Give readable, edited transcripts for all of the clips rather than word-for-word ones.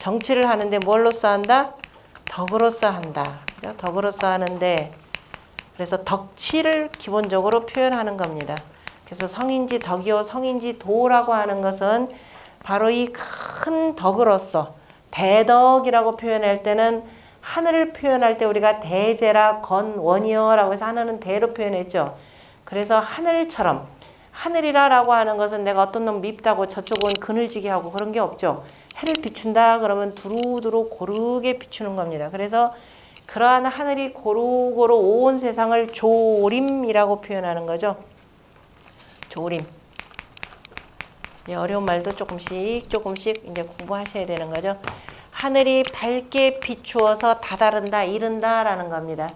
정치를 하는데 뭘로써 한다? 덕으로써 한다. 그죠? 덕으로써 하는데 그래서 덕치를 기본적으로 표현하는 겁니다. 그래서 성인지 덕이요 성인지 도라고 하는 것은 바로 이 큰 덕으로서 대덕이라고 표현할 때는 하늘을 표현할 때 우리가 대제라 건원이여라고 해서 하늘은 대로 표현했죠. 그래서 하늘처럼 하늘이라고 하는 것은 내가 어떤 놈 밉다고 저쪽은 그늘지게 하고 그런 게 없죠. 해를 비춘다 그러면 두루두루 고르게 비추는 겁니다. 그래서 그러한 하늘이 고루고루 온 세상을 조림이라고 표현하는 거죠. 조림. 어려운 말도 조금씩 이제 공부하셔야 되는 거죠. 하늘이 밝게 비추어서 다다른다, 이른다라는 겁니다.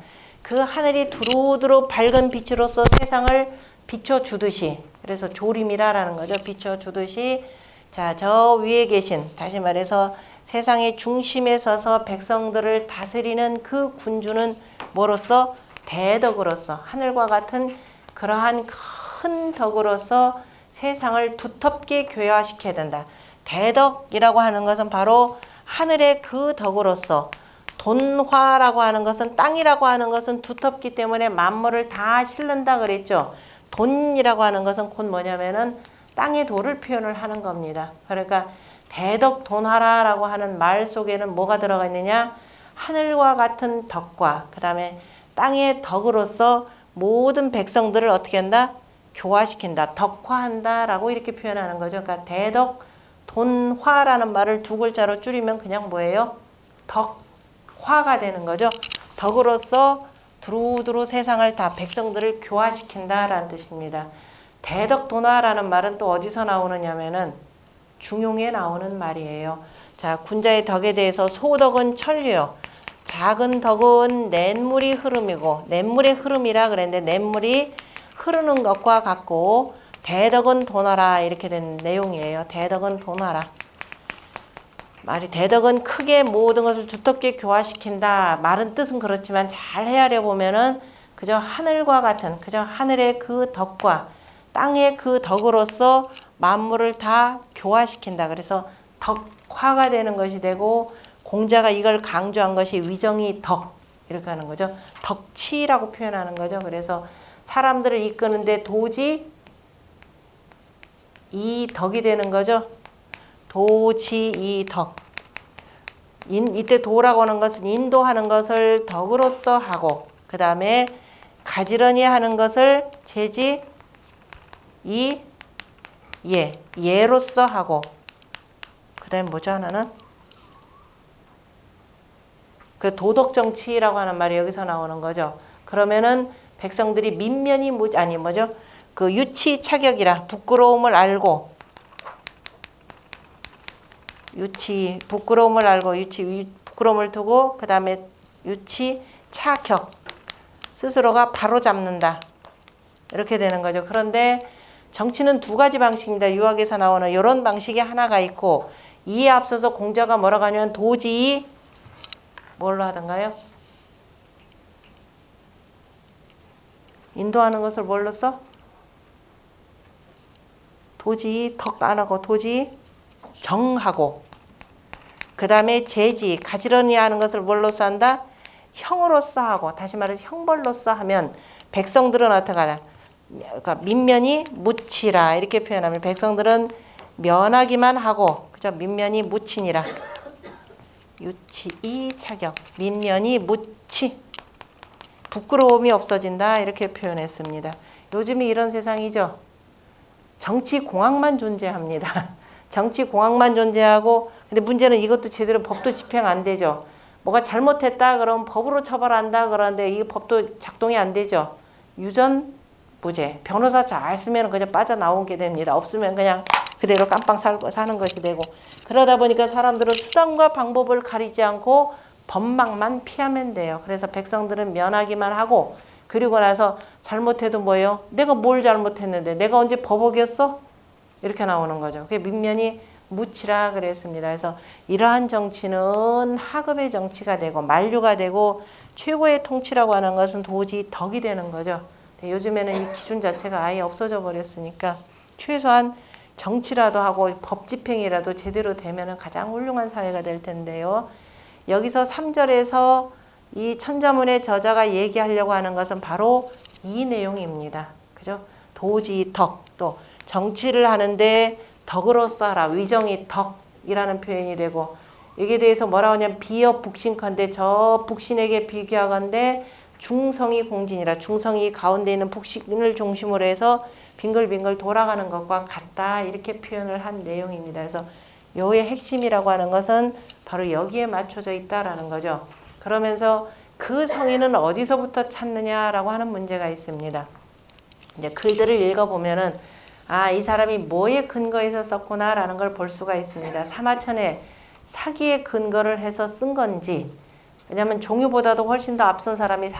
그 하늘이 두루두루 밝은 빛으로서 세상을 비춰주듯이, 그래서 조림이라는 거죠. 비춰주듯이, 자, 저 위에 계신, 다시 말해서 세상의 중심에 서서 백성들을 다스리는 그 군주는 뭐로서? 대덕으로서, 하늘과 같은 그러한 큰 덕으로서 세상을 두텁게 교화시켜야 된다. 대덕이라고 하는 것은 바로 하늘의 그 덕으로서, 돈화라고 하는 것은, 땅이라고 하는 것은 두텁기 때문에 만물을 다 실른다 그랬죠. 돈이라고 하는 것은 곧 뭐냐면은 땅의 도를 표현을 하는 겁니다. 그러니까 대덕돈화라라고 하는 말 속에는 뭐가 들어가 있느냐? 하늘과 같은 덕과 그 다음에 땅의 덕으로서 모든 백성들을 어떻게 한다? 교화시킨다, 덕화한다라고 이렇게 표현하는 거죠. 그러니까 대덕돈화라는 말을 두 글자로 줄이면 그냥 뭐예요? 덕화가 되는 거죠. 덕으로서 두루두루 세상을 다 백성들을 교화시킨다라는 뜻입니다. 대덕돈화라는 말은 또 어디서 나오느냐면은 중용에 나오는 말이에요. 자, 군자의 덕에 대해서 소덕은 천류요. 작은 덕은 냇물이 흐름이고, 냇물의 흐름이라 그랬는데 냇물이 흐르는 것과 같고, 대덕은 돈하라 이렇게 된 내용이에요. 대덕은 돈하라. 말이 대덕은 크게 모든 것을 두텁게 교화시킨다. 말은 뜻은 그렇지만 잘 헤아려 보면은 그저 하늘과 같은, 그저 하늘의 그 덕과 땅의 그 덕으로서 만물을 다 교화시킨다. 그래서 덕화가 되는 것이 되고, 공자가 이걸 강조한 것이 위정이 덕 이렇게 하는 거죠. 덕치라고 표현하는 거죠. 그래서 사람들을 이끄는데 도지 이 덕이 되는 거죠. 도지 이 덕. 이때 도라고 하는 것은 인도하는 것을 덕으로서 하고, 그 다음에 가지런히 하는 것을 제지 이 예로서 하고, 그 다음에 뭐죠 하나는? 그 도덕정치라고 하는 말이 여기서 나오는 거죠. 그러면은 백성들이 민면이 아니 뭐죠? 그 유치차격이라 부끄러움을 알고, 부끄러움을 두고, 그 다음에 유치차격, 스스로가 바로 잡는다 이렇게 되는 거죠. 그런데 정치는 두 가지 방식입니다. 유학에서 나오는 이런 방식이 하나가 있고, 이에 앞서서 공자가 뭐라고 하냐면 도지이 뭘로 하던가요? 인도하는 것을 뭘로 써? 도지 덕 안 하고 도지 정하고, 그 다음에 제지 가지런히 하는 것을 뭘로써 한다? 형으로써 하고, 다시 말해서 형벌로써 하면 백성들은 어떻게 하냐? 그러니까 민면이 묻히라 이렇게 표현하면 백성들은 면하기만 하고, 그죠? 민면이 묻히니라. 유치 이 차격, 민면이 묻히, 부끄러움이 없어진다 이렇게 표현했습니다. 요즘이 이런 세상이죠. 정치공학만 존재합니다. 정치공학만 존재하고, 근데 문제는 이것도 제대로 법도 집행 안 되죠. 뭐가 잘못했다 그러면 법으로 처벌한다 그러는데 이 법도 작동이 안 되죠. 유전무죄. 변호사 잘 쓰면 그냥 빠져나오게 됩니다. 없으면 그냥 그대로 깜빵 살고 사는 것이 되고, 그러다 보니까 사람들은 수단과 방법을 가리지 않고 법망만 피하면 돼요. 그래서 백성들은 면하기만 하고, 그리고 나서 잘못해도 뭐예요? 내가 뭘 잘못했는데 내가 언제 법 어겼어? 이렇게 나오는 거죠. 그게 민면이 묻히라 그랬습니다. 그래서 이러한 정치는 하급의 정치가 되고 만류가 되고, 최고의 통치라고 하는 것은 도저히 덕이 되는 거죠. 요즘에는 이 기준 자체가 아예 없어져 버렸으니까 최소한 정치라도 하고 법 집행이라도 제대로 되면은 가장 훌륭한 사회가 될 텐데요. 여기서 3절에서 이 천자문의 저자가 얘기하려고 하는 것은 바로 이 내용입니다. 그죠? 도지 덕, 또 정치를 하는데 덕으로서 하라. 위정이 덕이라는 표현이 되고, 여기에 대해서 뭐라고 하냐면 비여 북신컨대, 저 북신에게 비교하건대 중성이 공진이라. 중성이 가운데 있는 북신을 중심으로 해서 빙글빙글 돌아가는 것과 같다, 이렇게 표현을 한 내용입니다. 그래서 요의 핵심이라고 하는 것은 바로 여기에 맞춰져 있다라는 거죠. 그러면서 그 성인은 어디서부터 찾느냐라고 하는 문제가 있습니다. 이제 글들을 읽어보면은 이 사람이 뭐에 근거해서 썼구나라는 걸 볼 수가 있습니다. 사마천에 사기에 근거를 해서 쓴 건지, 왜냐하면 종유보다도 훨씬 더 앞선 사람이